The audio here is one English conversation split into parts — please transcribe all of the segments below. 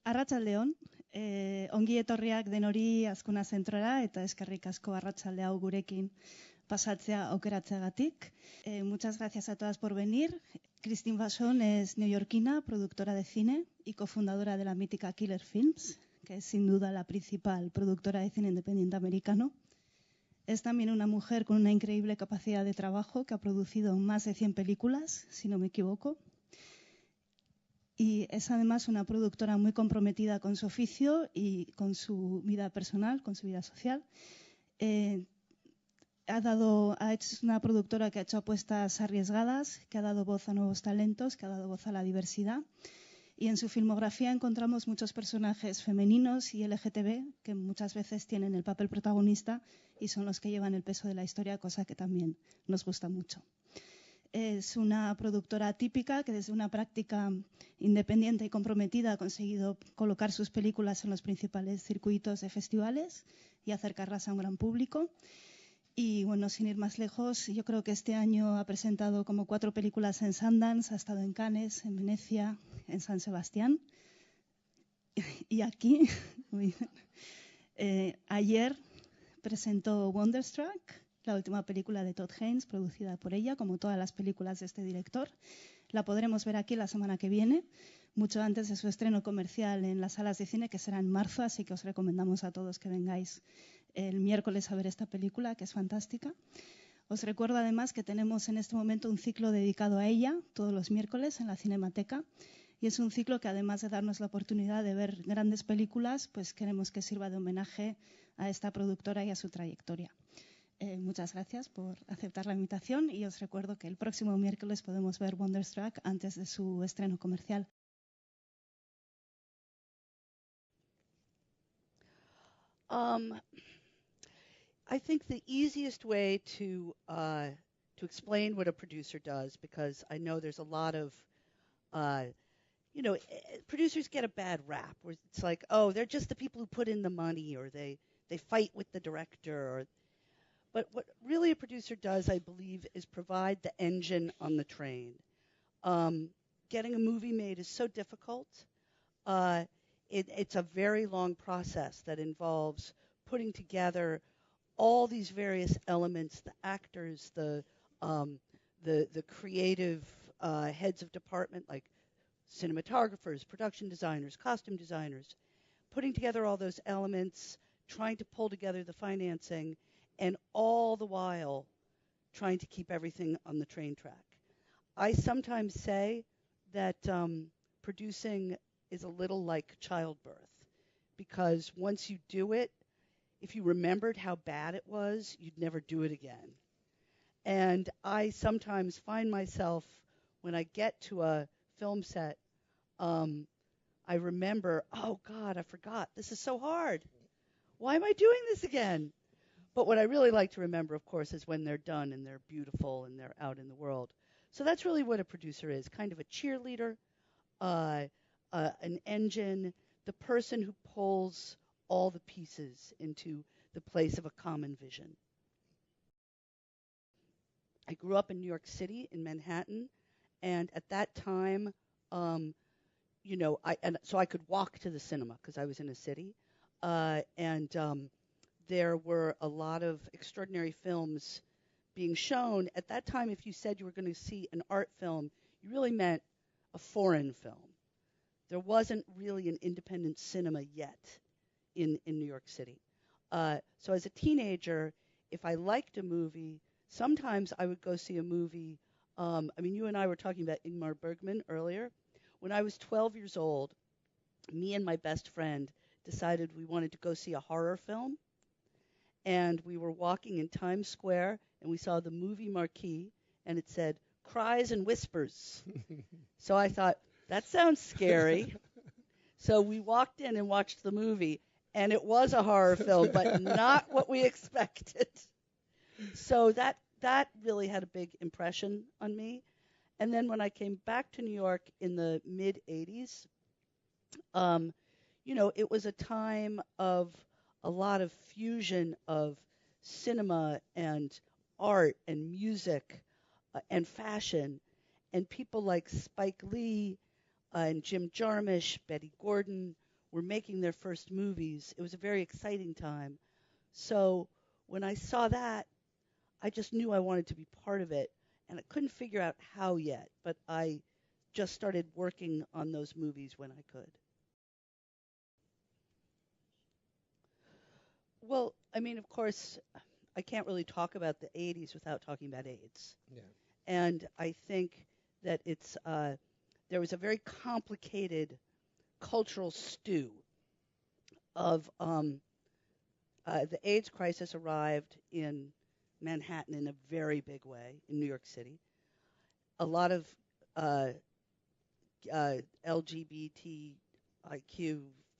Arratsaldeon, ongi etorriak denori Azkuna Zentroara eta eskerrik asko arratsalde hau gurekin pasatzea aukeratzeagatik. Muchas gracias a todas por venir. Vachon es neoyorquina, productora de cine y cofundadora de la mítica Killer Films, que es sin duda la principal productora de cine independiente americano. Es también una mujer con una increíble capacidad de trabajo que ha producido más de 100 películas, si no me equivoco. Y es además una productora muy comprometida con su oficio y con su vida personal, con su vida social. Es una productora que ha hecho apuestas arriesgadas, que ha dado voz a nuevos talentos, que ha dado voz a la diversidad. Y en su filmografía encontramos muchos personajes femeninos y LGTB que muchas veces tienen el papel protagonista y son los que llevan el peso de la historia, cosa que también nos gusta mucho. Es una productora típica que desde una práctica independiente y comprometida ha conseguido colocar sus películas en los principales circuitos de festivales y acercarlas a un gran público. Y bueno, sin ir más lejos, yo creo que este año ha presentado como 4 películas en Sundance, ha estado en Cannes, en Venecia, en San Sebastián. Y aquí, ayer presentó Wonderstruck, la última película de Todd Haynes, producida por ella, como todas las películas de este director. La podremos ver aquí la semana que viene, mucho antes de su estreno comercial en las salas de cine, que será en marzo, así que os recomendamos a todos que vengáis el miércoles a ver esta película, que es fantástica. Os recuerdo además que tenemos en este momento un ciclo dedicado a ella, todos los miércoles en la Cinemateca, y es un ciclo que además de darnos la oportunidad de ver grandes películas, pues queremos que sirva de homenaje a esta productora y a su trayectoria. Muchas gracias por aceptar la invitación y os recuerdo que el próximo miércoles podemos ver Wonderstruck antes de su estreno comercial. I think the easiest way to explain what a producer does, because I know there's a lot of, producers get a bad rap where it's like, oh, they're just the people who put in the money, or they fight with the director. But what really a producer does, I believe, is provide the engine on the train. Getting a movie made is so difficult. It's a very long process that involves putting together all these various elements, the actors, the creative heads of department, like cinematographers, production designers, costume designers, putting together all those elements, trying to pull together the financing, and all the while trying to keep everything on the train track. I sometimes say that producing is a little like childbirth, because once you do it, if you remembered how bad it was, you'd never do it again. And I sometimes find myself, when I get to a film set, I remember, oh God, I forgot, this is so hard. Why am I doing this again? But what I really like to remember, of course, is when they're done and they're beautiful and they're out in the world. So that's really what a producer is, kind of a cheerleader, an engine, the person who pulls all the pieces into the place of a common vision. I grew up in New York City, in Manhattan, and at that time, so I could walk to the cinema because I was in a city, there were a lot of extraordinary films being shown. At that time, if you said you were going to see an art film, you really meant a foreign film. There wasn't really an independent cinema yet in New York City. So as a teenager, if I liked a movie, sometimes I would go see a movie. You and I were talking about Ingmar Bergman earlier. When I was 12 years old, me and my best friend decided we wanted to go see a horror film. And we were walking in Times Square, and we saw the movie marquee, and it said, Cries and Whispers. So I thought, that sounds scary. So we walked in and watched the movie, and it was a horror film, but not what we expected. So that really had a big impression on me. And then when I came back to New York in the mid-'80s, it was a time of a lot of fusion of cinema and art and music and fashion, and people like Spike Lee and Jim Jarmusch, Betty Gordon were making their first movies. It was a very exciting time. So when I saw that, I just knew I wanted to be part of it, and I couldn't figure out how yet, but I just started working on those movies when I could. Well, I mean, of course, I can't really talk about the 80s without talking about AIDS. Yeah. And I think that there was a very complicated cultural stew of the AIDS crisis arrived in Manhattan in a very big way, in New York City. A lot of LGBTIQ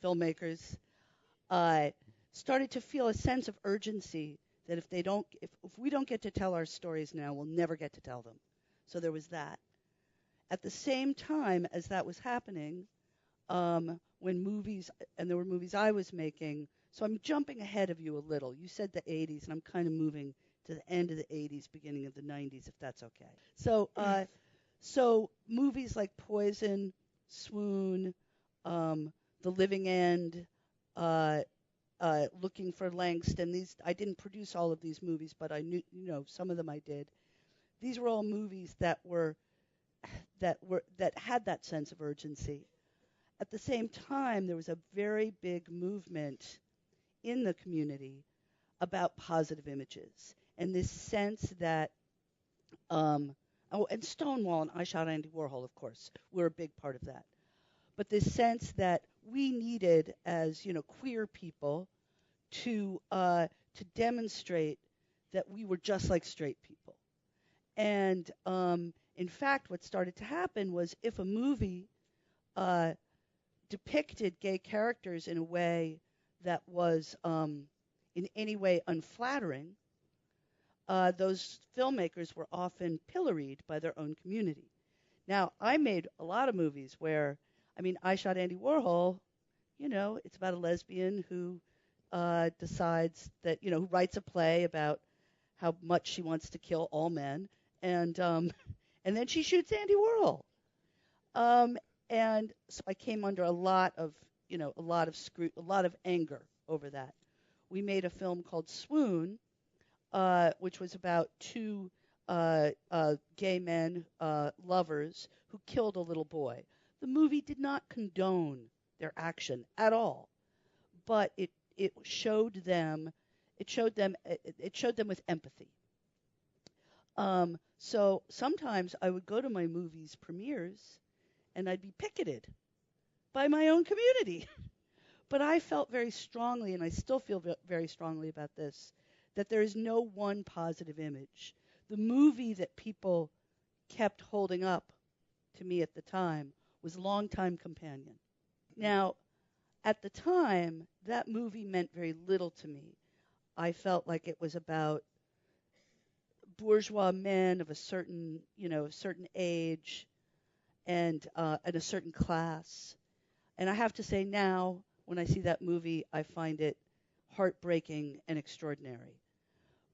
filmmakers started to feel a sense of urgency that if we don't get to tell our stories now, we'll never get to tell them. So there was that. At the same time as that was happening, when movies, and there were movies I was making, so I'm jumping ahead of you a little. You said the 80s, and I'm kind of moving to the end of the 80s, beginning of the 90s, if that's okay. So movies like Poison, Swoon, The Living End, Looking for Langston. I didn't produce all of these movies, but I knew, some of them I did. These were all movies that had that sense of urgency. At the same time, there was a very big movement in the community about positive images and this sense that, and Stonewall and I Shot Andy Warhol, of course, were a big part of that. But this sense that we needed, as queer people, to demonstrate that we were just like straight people. And in fact, what started to happen was if a movie depicted gay characters in a way that was in any way unflattering, those filmmakers were often pilloried by their own community. Now, I made a lot of movies where, I Shot Andy Warhol, it's about a lesbian who decides that, who writes a play about how much she wants to kill all men, and then she shoots Andy Warhol. And so I came under a lot of anger over that. We made a film called Swoon, which was about two gay men, lovers, who killed a little boy. The movie did not condone their action at all, but it showed them with empathy. So sometimes I would go to my movies' premieres and I'd be picketed by my own community. But I felt very strongly, and I still feel very strongly about this, that there is no one positive image. The movie that people kept holding up to me at the time was Longtime Companion. Now, at the time, that movie meant very little to me. I felt like it was about bourgeois men of a certain age and a certain class. And I have to say now, when I see that movie, I find it heartbreaking and extraordinary.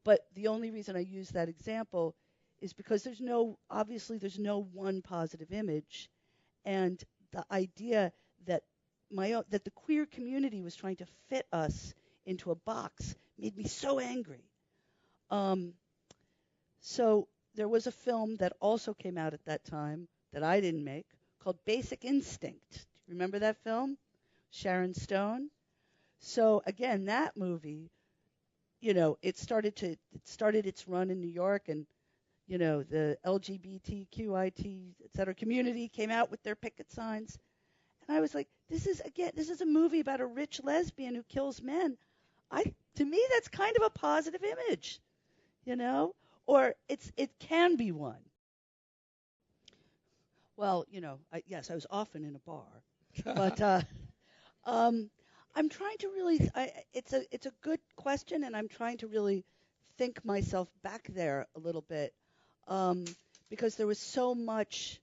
But the only reason I use that example is because there's no one positive image, and the idea that that the queer community was trying to fit us into a box made me so angry. So there was a film that also came out at that time that I didn't make called Basic Instinct. Remember that film? Sharon Stone. So again, that movie, it started its run in New York, and the LGBTQIT, et cetera, community came out with their picket signs, and I was like, this is a movie about a rich lesbian who kills men. To me, that's kind of a positive image, or it can be one. Well, yes, I was often in a bar, but I'm trying to really. It's a good question, and I'm trying to really think myself back there a little bit, because there was so much.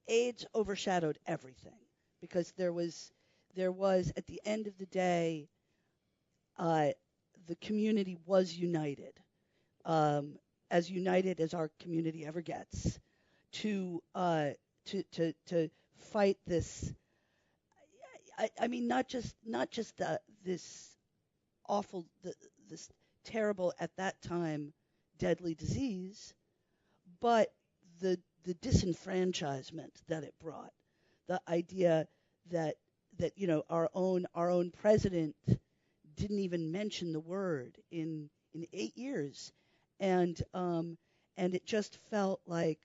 AIDS overshadowed everything because there was at the end of the day, the community was united, as united as our community ever gets, to fight this I mean, not just this awful, this terrible at that time deadly disease, but the disenfranchisement that it brought, the idea that our own president didn't even mention the word in 8 years, and it just felt like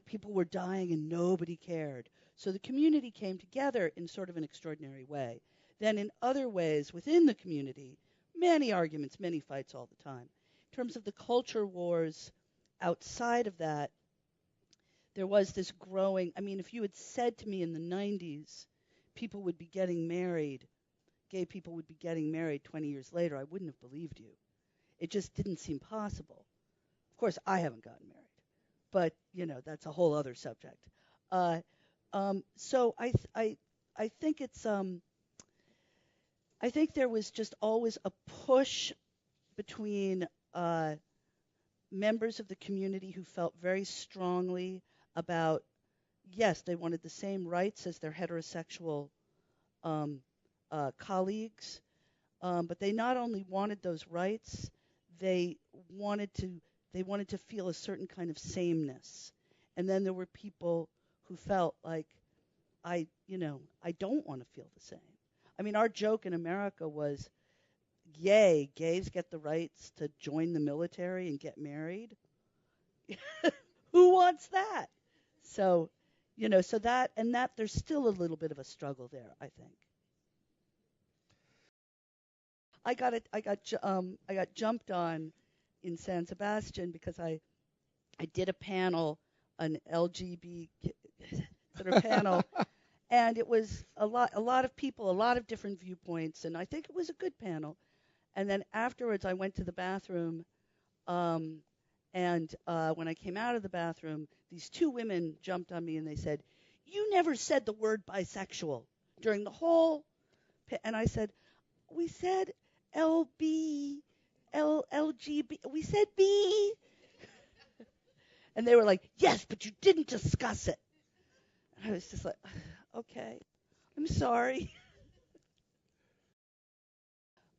people were dying and nobody cared. So the community came together in sort of an extraordinary way. Then in other ways within the community, many arguments, many fights all the time. In terms of the culture wars outside of that, there was this growing, I mean, if you had said to me in the 90s, people would be getting married, gay people would be getting married 20 years later, I wouldn't have believed you. It just didn't seem possible. Of course, I haven't gotten married, but, that's a whole other subject. So I think it's, I think there was just always a push between members of the community who felt very strongly about, yes, they wanted the same rights as their heterosexual colleagues, but they not only wanted those rights, they wanted to feel a certain kind of sameness. And then there were people who felt like, I don't want to feel the same. I mean, our joke in America was, yay, gays get the rights to join the military and get married. Who wants that? So, so that there's still a little bit of a struggle there, I think. I got jumped on in San Sebastian because I did a panel, an LGBT sort of panel, and it was a lot of people, a lot of different viewpoints, and I think it was a good panel. And then afterwards, I went to the bathroom, and when I came out of the bathroom, these two women jumped on me and they said, "You never said the word bisexual during the whole," and I said, "We said LB, LGB, we said B." And they were like, "Yes, but you didn't discuss it." And I was just like, okay, I'm sorry.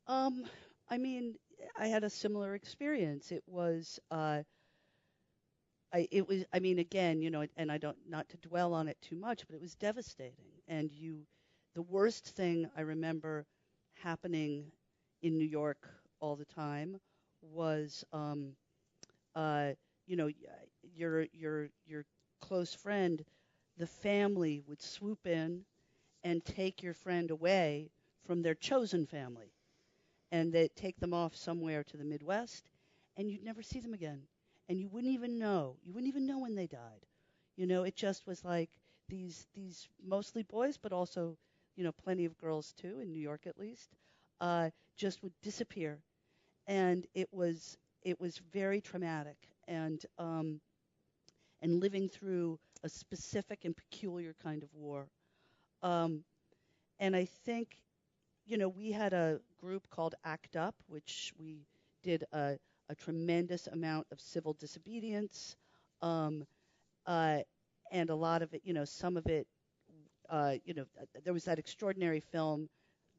I mean, I had a similar experience. It was, I mean, again, and I don't, not to dwell on it too much, but it was devastating. And the worst thing I remember happening in New York all the time was, your close friend, the family would swoop in and take your friend away from their chosen family. And they'd take them off somewhere to the Midwest, and you'd never see them again. And you wouldn't even know. You wouldn't even know when they died. It just was like these mostly boys, but also, plenty of girls too, in New York at least, just would disappear. And it was very traumatic. And living through a specific and peculiar kind of war. And I think, we had a group called ACT UP, which we did a tremendous amount of civil disobedience, and a lot of it, some of it, there was that extraordinary film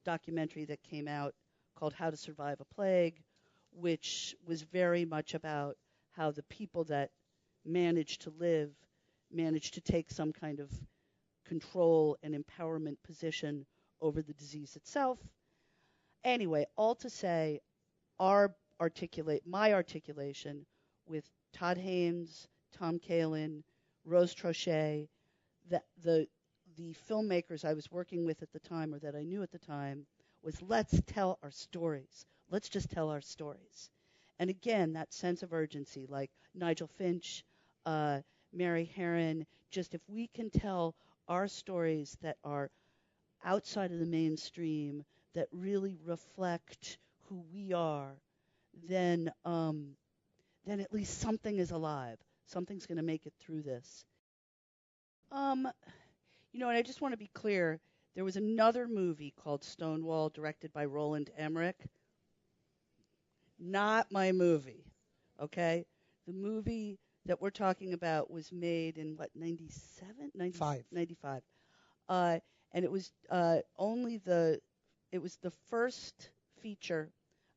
documentary that came out called How to Survive a Plague, which was very much about how the people that managed to live managed to take some kind of control and empowerment position over the disease itself. Anyway, all to say, my articulation with Todd Haynes, Tom Kalin, Rose Trochet, the filmmakers I was working with at the time, or that I knew at the time, was let's tell our stories. Let's just tell our stories. And again, that sense of urgency, like Nigel Finch, Mary Herron, just if we can tell our stories that are outside of the mainstream, that really reflect who we are, then at least something is alive. Something's going to make it through this. And I just want to be clear, there was another movie called Stonewall, directed by Roland Emmerich. Not my movie, okay? The movie that we're talking about was made in, 97? 95. 95. and it was the first feature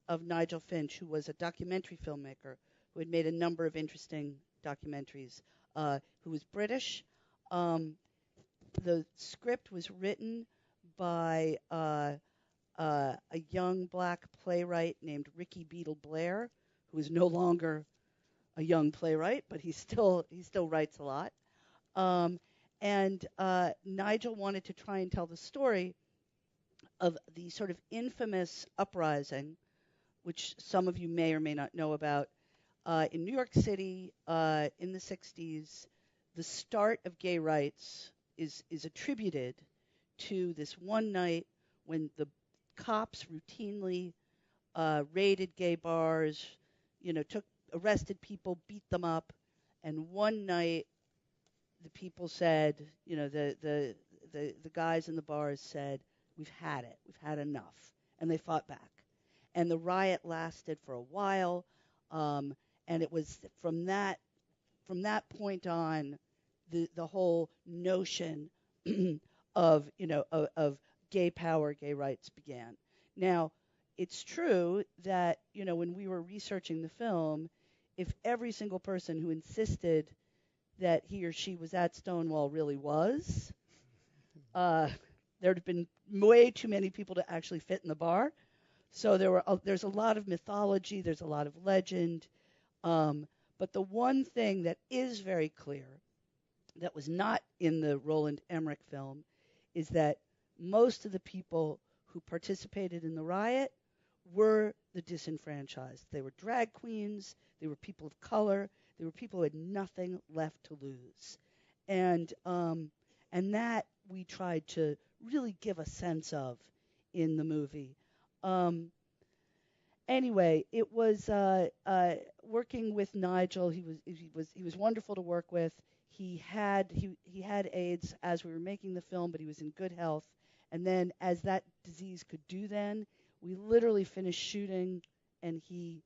of Nigel Finch, who was a documentary filmmaker who had made a number of interesting documentaries, who was British. The script was written by a young black playwright named Ricky Beadle Blair, who is no longer a young playwright, but he still writes a lot. And Nigel wanted to try and tell the story of the sort of infamous uprising, which some of you may or may not know about, in New York City in the 60s. The start of gay rights is attributed to this one night when the cops routinely raided gay bars, arrested people, beat them up, and one night the people said, the guys in the bars said, "We've had it, we've had enough," and they fought back, and the riot lasted for a while, and it was from that point on, the whole notion of gay power, gay rights began. Now, it's true that when we were researching the film, if every single person who insisted that he or she was at Stonewall really was, there'd have been way too many people to actually fit in the bar. So there's a lot of mythology, there's a lot of legend, but the one thing that is very clear that was not in the Roland Emmerich film is that most of the people who participated in the riot were the disenfranchised. They were drag queens, they were people of color, they were people who had nothing left to lose. And that we tried to really give a sense of in the movie. Anyway, it was working with Nigel. He was wonderful to work with. He had AIDS as we were making the film, but he was in good health. And then, as that disease could do, then we literally finished shooting, and he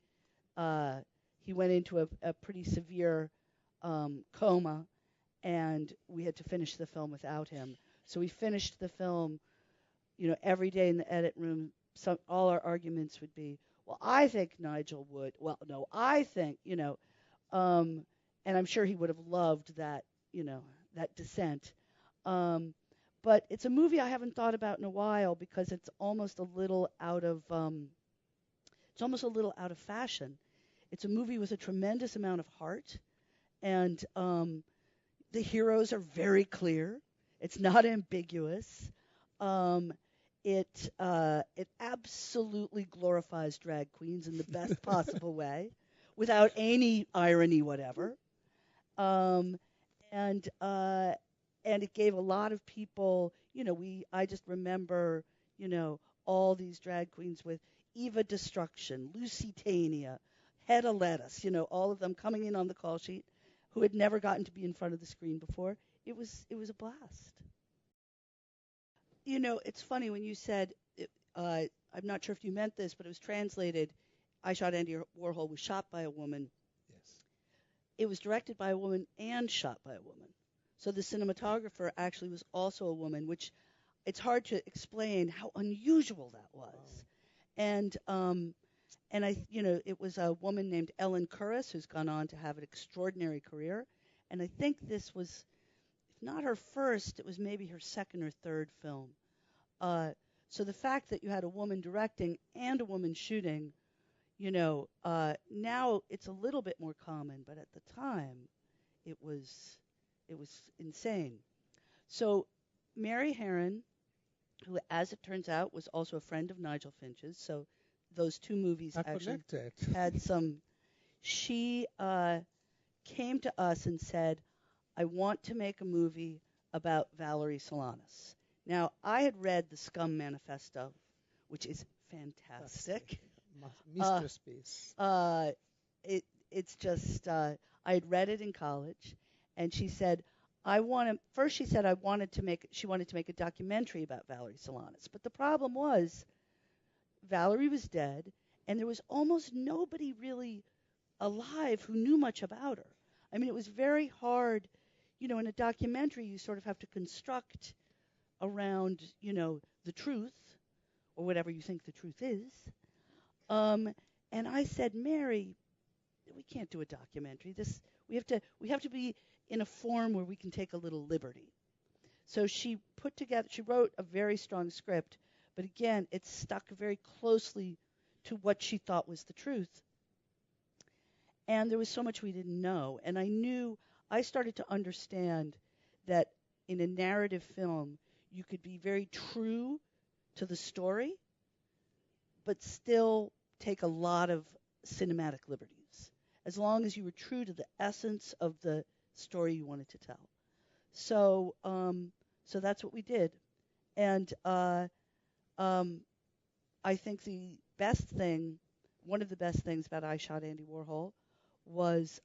went into a pretty severe coma, and we had to finish the film without him. So we finished the film, every day in the edit room. All our arguments would be, well, I think Nigel would. Well, no, I think, and I'm sure he would have loved that, that dissent. But it's a movie I haven't thought about in a while because it's almost a little out of fashion. It's a movie with a tremendous amount of heart, and the heroes are very clear. It's not ambiguous. It absolutely glorifies drag queens in the best possible way, without any irony whatever. And it gave a lot of people, I just remember, all these drag queens with Eva Destruction, Lucy Tania, Hedda Lettuce, all of them coming in on the call sheet who had never gotten to be in front of the screen before. It was a blast. It's funny when you said, I'm not sure if you meant this, but it was translated, I Shot Andy Warhol was shot by a woman. Yes. It was directed by a woman and shot by a woman. So the cinematographer actually was also a woman, which it's hard to explain how unusual that was. Wow. And it was a woman named Ellen Curris who's gone on to have an extraordinary career. And I think this was, if not her first, it was maybe her second or third film. So the fact that you had a woman directing and a woman shooting, now it's a little bit more common, but at the time, it was insane. So Mary Herron, who, as it turns out, was also a friend of Nigel Finch's, so those two movies actually had some. She came to us and said, "I want to make a movie about Valerie Solanas." Now, I had read the Scum Manifesto, which is fantastic. Masterpiece. It's just, I had read it in college, and she said, she wanted to make a documentary about Valerie Solanas. But the problem was, Valerie was dead, and there was almost nobody really alive who knew much about her. I mean, it was very hard. In a documentary, you sort of have to construct around, the truth, or whatever you think the truth is. Um, and I said, Mary, we can't do a documentary. We have to be in a form where we can take a little liberty. So she wrote a very strong script, but again, it stuck very closely to what she thought was the truth. And there was so much we didn't know. And I started to understand that in a narrative film, you could be very true to the story, but still take a lot of cinematic liberties, as long as you were true to the essence of the story you wanted to tell. So that's what we did. And I think one of the best things about I Shot Andy Warhol was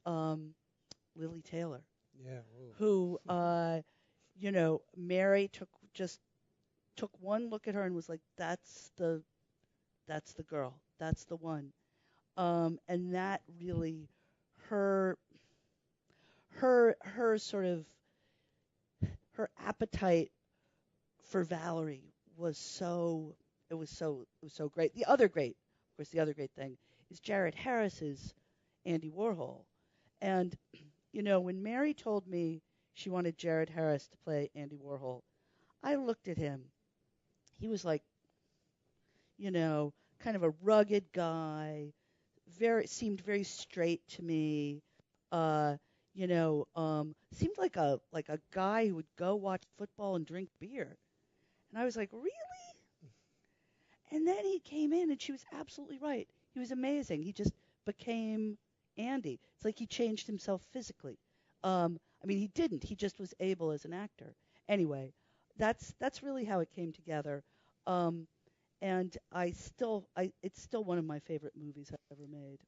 Lily Taylor, Yeah. who, Mary took one look at her and was like, that's the girl, that's the one. And that really, her sort of, her appetite for Valerie was so great. The other great thing is Jared Harris's Andy Warhol. And, when Mary told me she wanted Jared Harris to play Andy Warhol, I looked at him. He was like, kind of a rugged guy, seemed very straight to me. Seemed like a guy who would go watch football and drink beer. And I was like, really? And then he came in, and she was absolutely right. He was amazing. He just became Andy. It's like he changed himself physically. He didn't. He just was able as an actor. Anyway, that's really how it came together. And it's still one of my favorite movies I've ever made.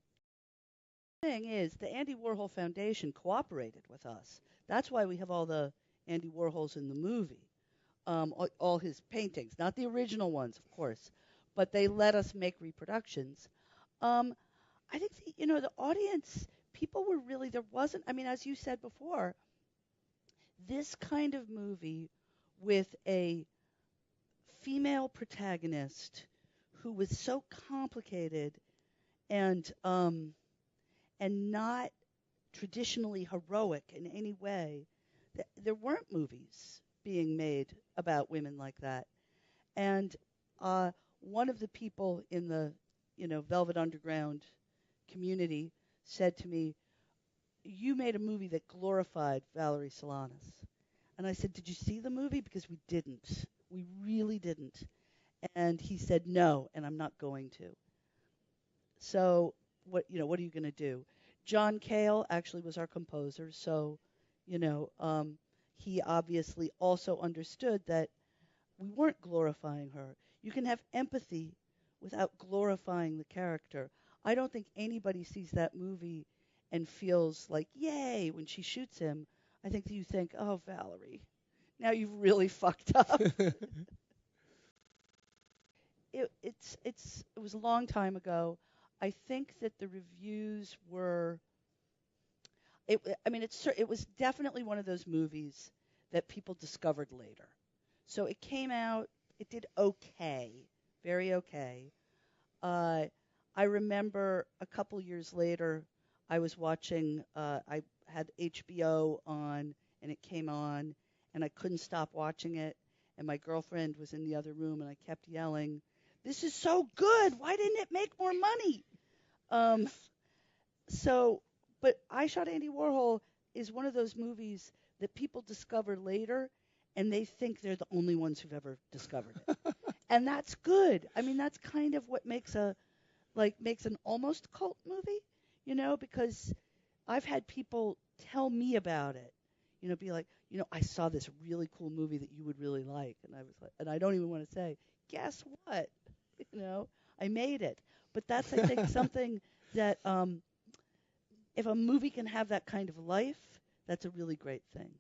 The thing is, the Andy Warhol Foundation cooperated with us. That's why we have all the Andy Warhols in the movie, all his paintings, not the original ones, of course, but they let us make reproductions. I think the audience, people were really, there wasn't, as you said before, this kind of movie with a female protagonist who was so complicated and not traditionally heroic in any way. There weren't movies being made about women like that. And one of the people in the Velvet Underground community said to me, "You made a movie that glorified Valerie Solanas." And I said, "Did you see the movie?" Because we didn't. We really didn't. And he said, "No, and I'm not going to." So what are you going to do? John Cale actually was our composer, so he obviously also understood that we weren't glorifying her. You can have empathy without glorifying the character. I don't think anybody sees that movie and feels like, yay, when she shoots him. I think that you think, oh, Valerie, now you've really fucked up. It was a long time ago. I think that the reviews were, it was definitely one of those movies that people discovered later. So it came out, it did okay, very okay. I remember a couple years later, I was watching, I had HBO on, and it came on, and I couldn't stop watching it, and my girlfriend was in the other room, and I kept yelling, "This is so good! Why didn't it make more money?" But I Shot Andy Warhol is one of those movies that people discover later, and they think they're the only ones who've ever discovered it. And that's good. That's kind of what makes an almost cult movie, because I've had people tell me about it, be like, I saw this really cool movie that you would really like. And I was like, and I don't even want to say, guess what? I made it. But that's, I think, something that if a movie can have that kind of life, that's a really great thing.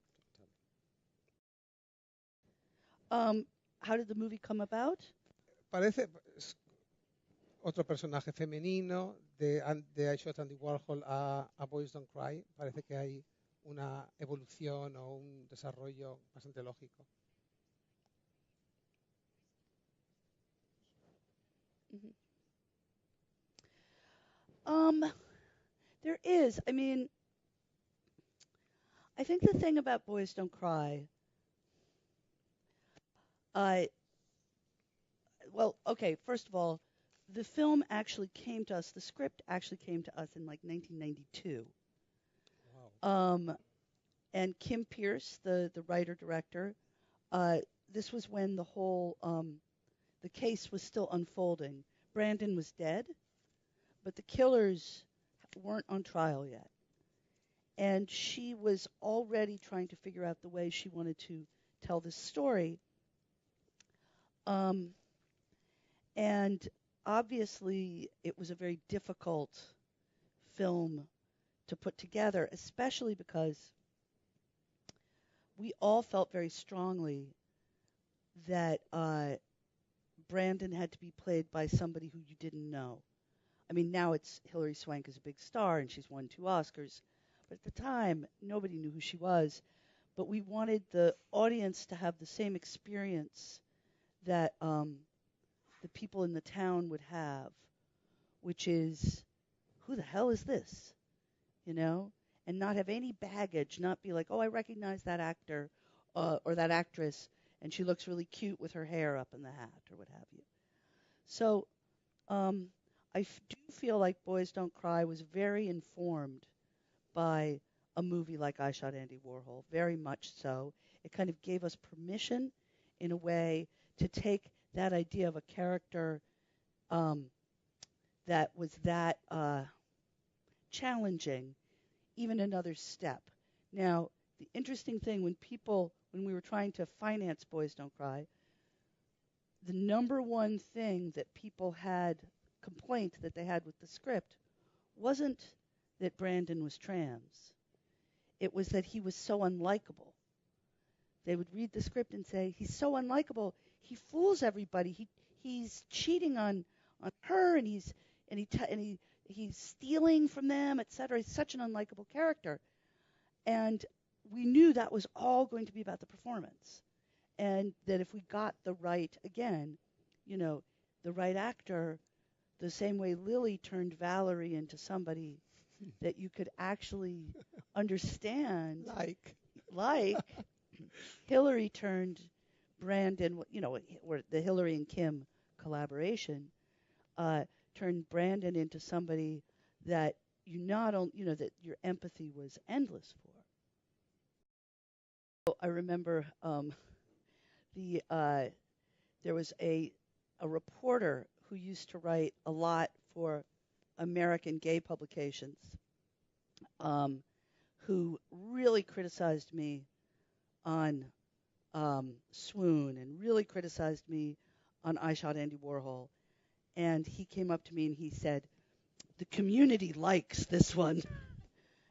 How did the movie come about? Parece otro personaje femenino de I Shot Andy Warhol a Boys Don't Cry. Parece que hay una evolución o un desarrollo bastante lógico. Mhm. There is. I mean, I think the thing about Boys Don't Cry, uh, well, okay, first of all, the film actually came to us, the script actually came to us in like 1992. Wow. And Kim Pierce, the writer-director, this was when the case was still unfolding. Brandon was dead, but the killers weren't on trial yet. And she was already trying to figure out the way she wanted to tell this story. Um, and obviously, it was a very difficult film to put together, especially because we all felt very strongly that Brandon had to be played by somebody who you didn't know. I mean, now it's Hilary Swank is a big star and she's won 2 Oscars, but at the time, nobody knew who she was. But we wanted the audience to have the same experience that the people in the town would have, which is, who the hell is this? You know? And not have any baggage, not be like, oh, I recognize that actor or that actress, and she looks really cute with her hair up in the hat or what have you. So do feel like Boys Don't Cry was very informed by a movie like I Shot Andy Warhol, very much so. It kind of gave us permission, in a way, to take that idea of a character that was that challenging, even another step. Now, the interesting thing, when we were trying to finance Boys Don't Cry, the number one thing that people had, complaint that they had with the script, wasn't that Brandon was trans. It was that he was so unlikable. They would read the script and say, he's so unlikable. He fools everybody. He's cheating on her, and he's stealing from them, etc. He's such an unlikable character. And we knew that was all going to be about the performance. And that if we got the right, again, the right actor, the same way Lily turned Valerie into somebody that you could actually understand. Like Hillary turned Brandon, or the Hillary and Kim collaboration, turned Brandon into somebody that you not only, that your empathy was endless for. So I remember there was a reporter who used to write a lot for American gay publications, who really criticized me on Swoon and really criticized me on I Shot Andy Warhol. And he came up to me and he said, the community likes this one.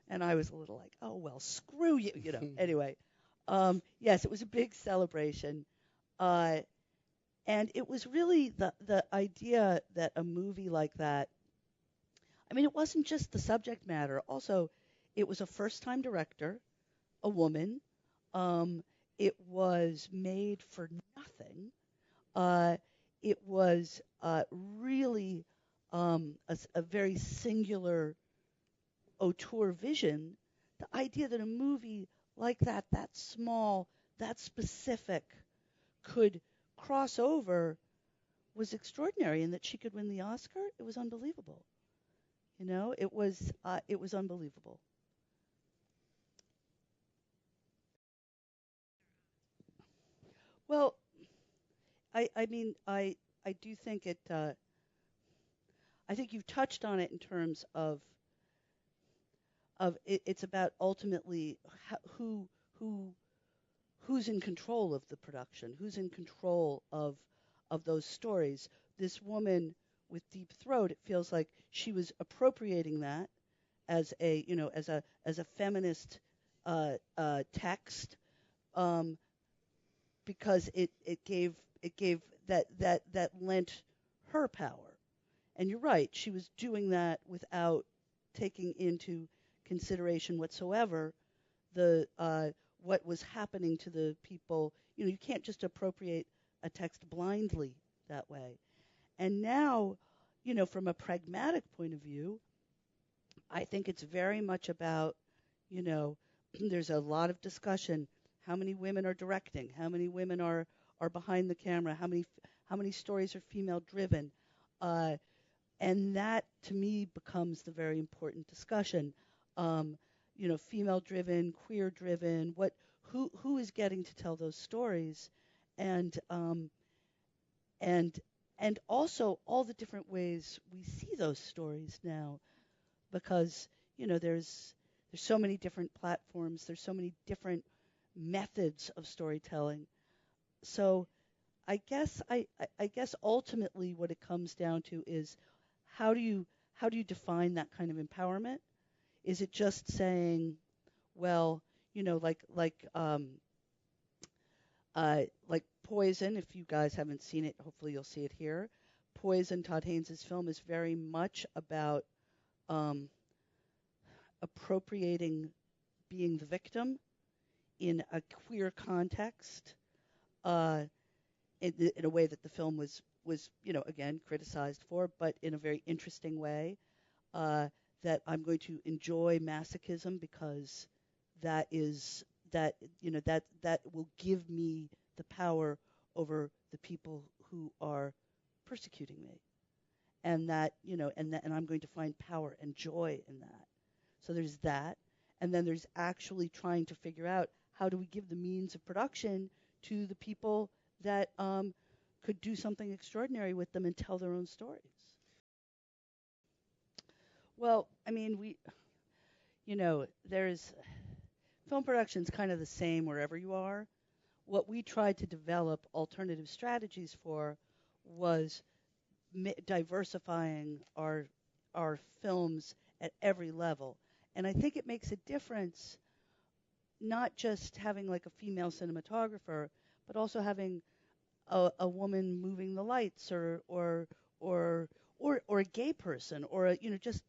And I was a little like, oh, well, screw you, Anyway, yes, it was a big celebration. And it was really the idea that a movie like that, I mean, it wasn't just the subject matter. Also, it was a first-time director, a woman. It was made for nothing. It was really a very singular auteur vision. The idea that a movie like that small, that specific, could cross over was extraordinary, and that she could win the Oscar, it was unbelievable. It was unbelievable. Well, I mean, I do think it. I think you've touched on it in terms of it's about ultimately who's in control of the production, who's in control of those stories. This woman with Deep Throat, it feels like she was appropriating that as a feminist text, because it gave that lent her power. And you're right, she was doing that without taking into consideration whatsoever the what was happening to the people. You can't just appropriate a text blindly that way. And now, from a pragmatic point of view, I think it's very much about, you know, there's a lot of discussion. How many women are directing? How many women are behind the camera? How many stories are female driven? Uh, and that to me becomes the very important discussion. Female driven, queer driven. Who is getting to tell those stories, and and and also all the different ways we see those stories now, because there's so many different platforms, there's so many different methods of storytelling. So I guess ultimately what it comes down to is how do you define that kind of empowerment? Is it just saying, well, like Poison? If you guys haven't seen it, hopefully you'll see it here. Poison, Todd Haynes' film, is very much about um, appropriating being the victim in a queer context, uh, in a way that the film was again criticized for, but in a very interesting way. Uh, that I'm going to enjoy masochism because that is that will give me the power over the people who are persecuting me, and and I'm going to find power and joy in that. So there's that, and then there's actually trying to figure out how do we give the means of production to the people that could do something extraordinary with them and tell their own stories. Well, I mean, there's film production's kind of the same wherever you are. What we tried to develop alternative strategies for was diversifying our films at every level. And I think it makes a difference not just having like a female cinematographer, but also having a woman moving the lights, or a gay person, or just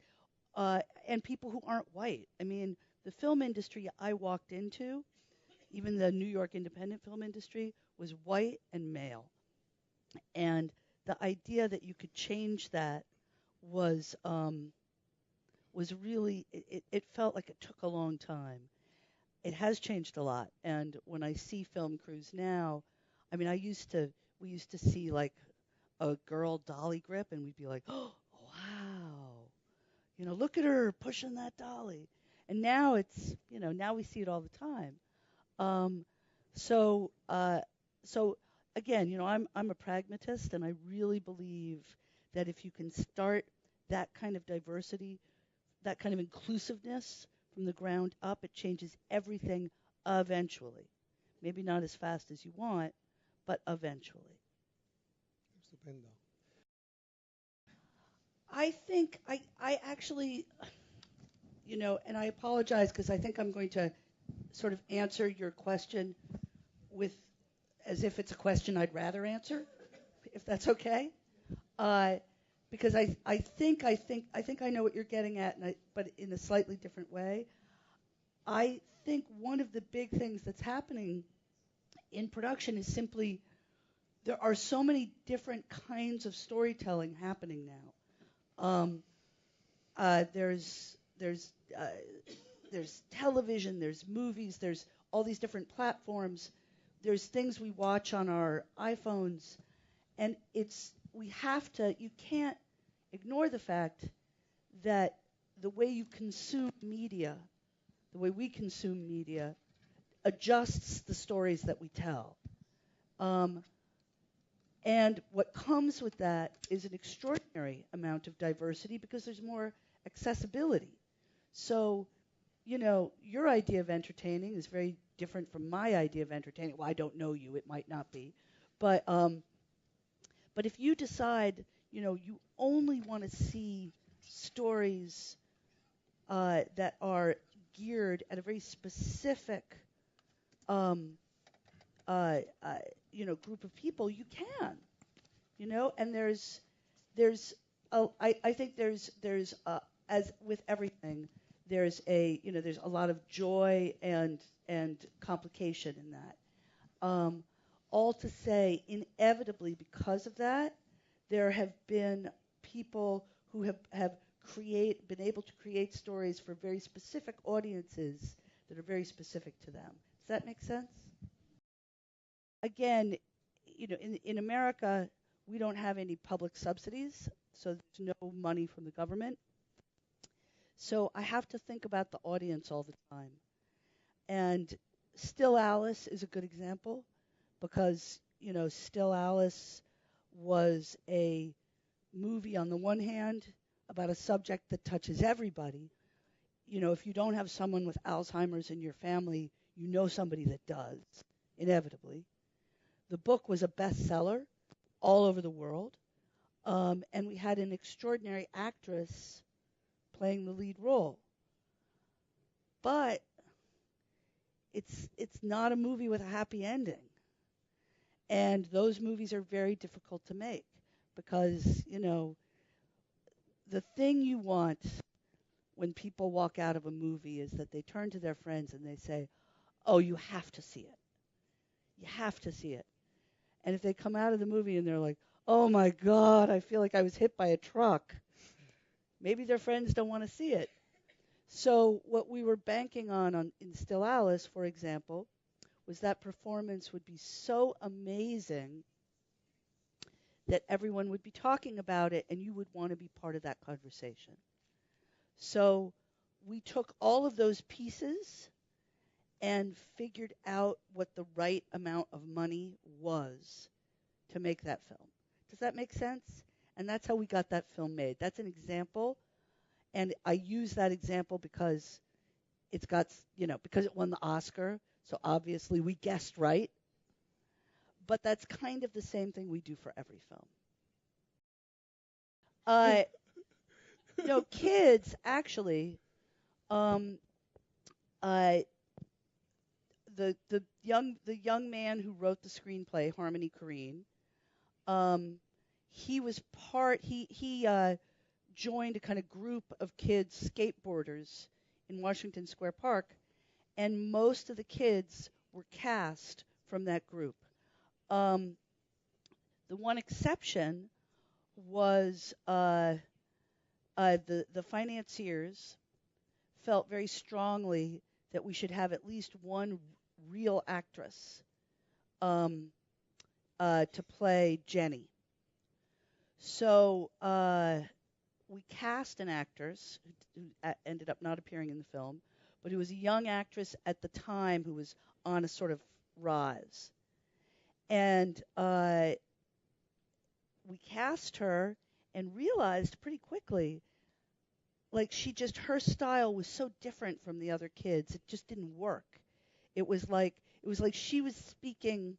and people who aren't white. I mean, the film industry I walked into, even the New York independent film industry, was white and male. And the idea that you could change that was really, it felt like it took a long time. It has changed a lot. And when I see film crews now, I mean, we used to see like a girl dolly grip, and we'd be like, oh, wow, look at her pushing that dolly. And now now we see it all the time. Um, so, so again, I'm a pragmatist, and I really believe that if you can start that kind of diversity, that kind of inclusiveness from the ground up, it changes everything eventually. Maybe not as fast as you want, but eventually. Estupendo. I think I actually, and I apologize because I think I'm going to sort of answer your question with as if it's a question I'd rather answer, if that's okay. Uh, because I think I know what you're getting at, but in a slightly different way. I think one of the big things that's happening in production is simply there are so many different kinds of storytelling happening now. There's television, there's movies, there's all these different platforms. There's things we watch on our iPhones, and you can't ignore the fact that the way you consume media, the way we consume media, adjusts the stories that we tell. And what comes with that is an extraordinary amount of diversity because there's more accessibility. So, your idea of entertaining is very different from my idea of entertaining. Well, I don't know you; it might not be, but if you decide, you only want to see stories that are geared at a very specific um, group of people, you can, and I think as with everything, there's a lot of joy and complication in that. All to say, inevitably, because of that, There have been people who have been able to create stories for very specific audiences that are very specific to them. Does that make sense? Again, in America, we don't have any public subsidies, so there's no money from the government. So I have to think about the audience all the time. And Still Alice is a good example because, Still Alice was a movie on the one hand about a subject that touches everybody. If you don't have someone with Alzheimer's in your family, you know somebody that does, inevitably. The book was a bestseller all over the world, and we had an extraordinary actress playing the lead role. But it's not a movie with a happy ending. And those movies are very difficult to make because, the thing you want when people walk out of a movie is that they turn to their friends and they say, "Oh, you have to see it. You have to see it." And if they come out of the movie and they're like, "Oh my God, I feel like I was hit by a truck," maybe their friends don't want to see it. So what we were banking on in Still Alice, for example, was that performance would be so amazing that everyone would be talking about it and you would want to be part of that conversation. So we took all of those pieces and figured out what the right amount of money was to make that film. Does that make sense? And that's how we got that film made. That's an example. And I use that example because it's got, because it won the Oscar. So obviously we guessed right. But that's kind of the same thing we do for every film. Kids actually, the young man who wrote the screenplay, Harmony Korine, he joined a kind of group of kids, skateboarders, in Washington Square Park, and most of the kids were cast from that group. The one exception was the financiers felt very strongly that we should have at least one real actress to play Jenny. So we cast an actress who ended up not appearing in the film, but who was a young actress at the time who was on a sort of rise. And we cast her and realized pretty quickly, like her style was so different from the other kids, it just didn't work. It was like she was speaking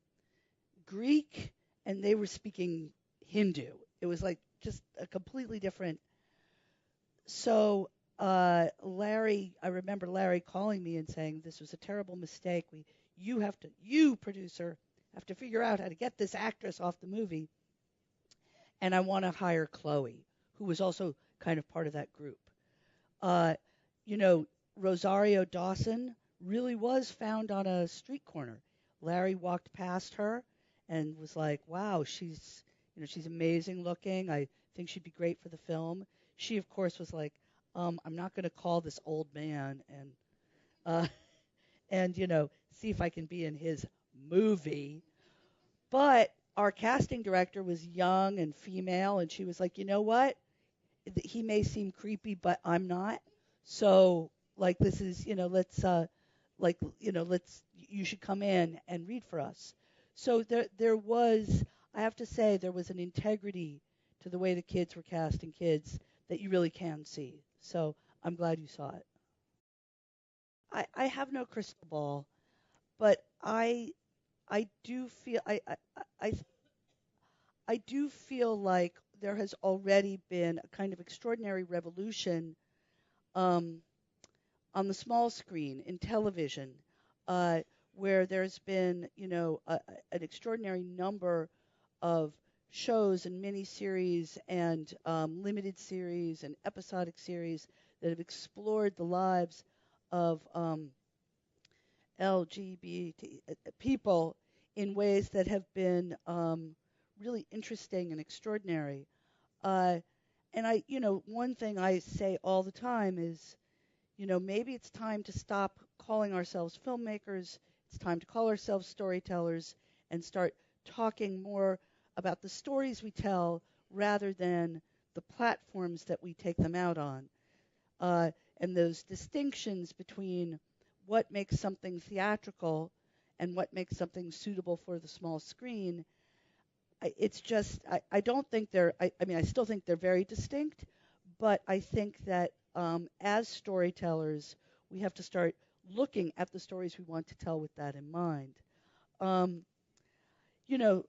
Greek and they were speaking Hindu. It was like just a completely different. So I remember Larry calling me and saying, "This was a terrible mistake. You producer, have to figure out how to get this actress off the movie. And I want to hire Chloe, who was also kind of part of that group." Rosario Dawson really was found on a street corner. Larry walked past her and was like, "Wow, she's amazing looking. I think she'd be great for the film." She, of course, was like, "I'm not going to call this old man and see if I can be in his movie." But our casting director was young and female, and she was like, "You know what? He may seem creepy, but I'm not. So, this is, you should come in and read for us." So there was, I have to say, there was an integrity to the way the kids were casting kids that you really can see. So I'm glad you saw it. I have no crystal ball, but I do feel I do feel like there has already been a kind of extraordinary revolution on the small screen in television, where there's been, an extraordinary number of shows and miniseries and limited series and episodic series that have explored the lives of LGBT people in ways that have been really interesting and extraordinary. And one thing I say all the time is, maybe it's time to stop calling ourselves filmmakers. It's time to call ourselves storytellers and start talking more about the stories we tell rather than the platforms that we take them out on. And those distinctions between what makes something theatrical and what makes something suitable for the small screen, I don't think I still think they're very distinct, but I think that as storytellers, we have to start looking at the stories we want to tell with that in mind. You know,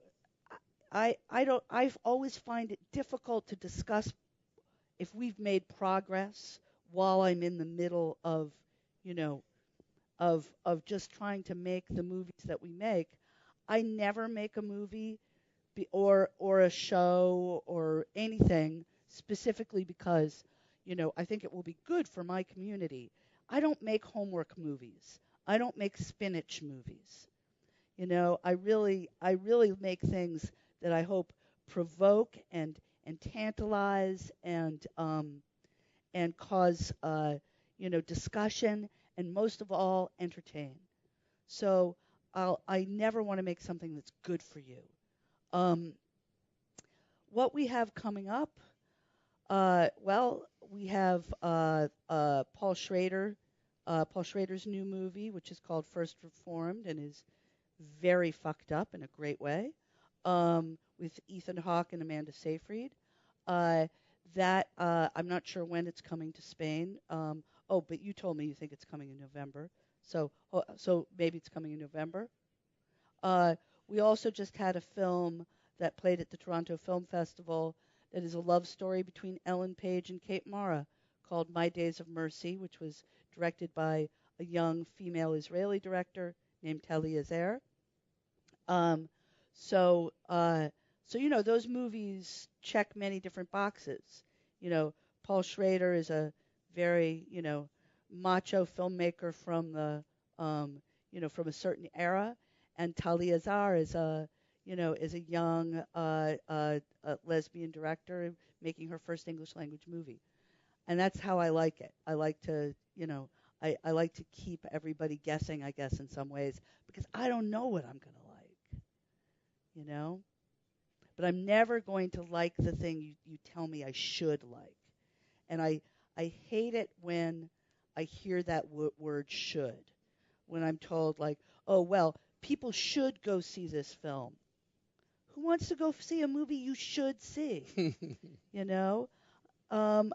I've always find it difficult to discuss if we've made progress while I'm in the middle of, you know, of just trying to make the movies that we make. I never make a movie or a show or anything specifically because, I think it will be good for my community. I don't make homework movies. I don't make spinach movies. I really make things that I hope provoke and tantalize and cause discussion and most of all entertain. So I never want to make something that's good for you. What we have coming up, we have Paul Schrader, Paul Schrader's new movie, which is called First Reformed and is very fucked up in a great way, with Ethan Hawke and Amanda Seyfried. I'm not sure when it's coming to Spain. But you told me you think it's coming in November. So maybe it's coming in November. We also just had a film that played at the Toronto Film Festival that is a love story between Ellen Page and Kate Mara called My Days of Mercy, which was directed by a young female Israeli director named Talia Zer. Those movies check many different boxes. Paul Schrader is a very, macho filmmaker from the, from a certain era, and Talia Zer is a young lesbian director making her first English language movie, and that's how I like it. I like to, I like to keep everybody guessing, I guess, in some ways, because I don't know what I'm gonna like, But I'm never going to like the thing you tell me I should like. And I hate it when I hear that word should. When I'm told, like, oh, well, people should go see this film. Who wants to go see a movie you should see? You want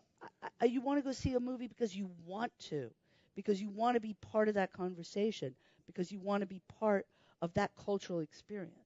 to go see a movie because you want to, because you want to be part of that conversation, because you want to be part of that cultural experience.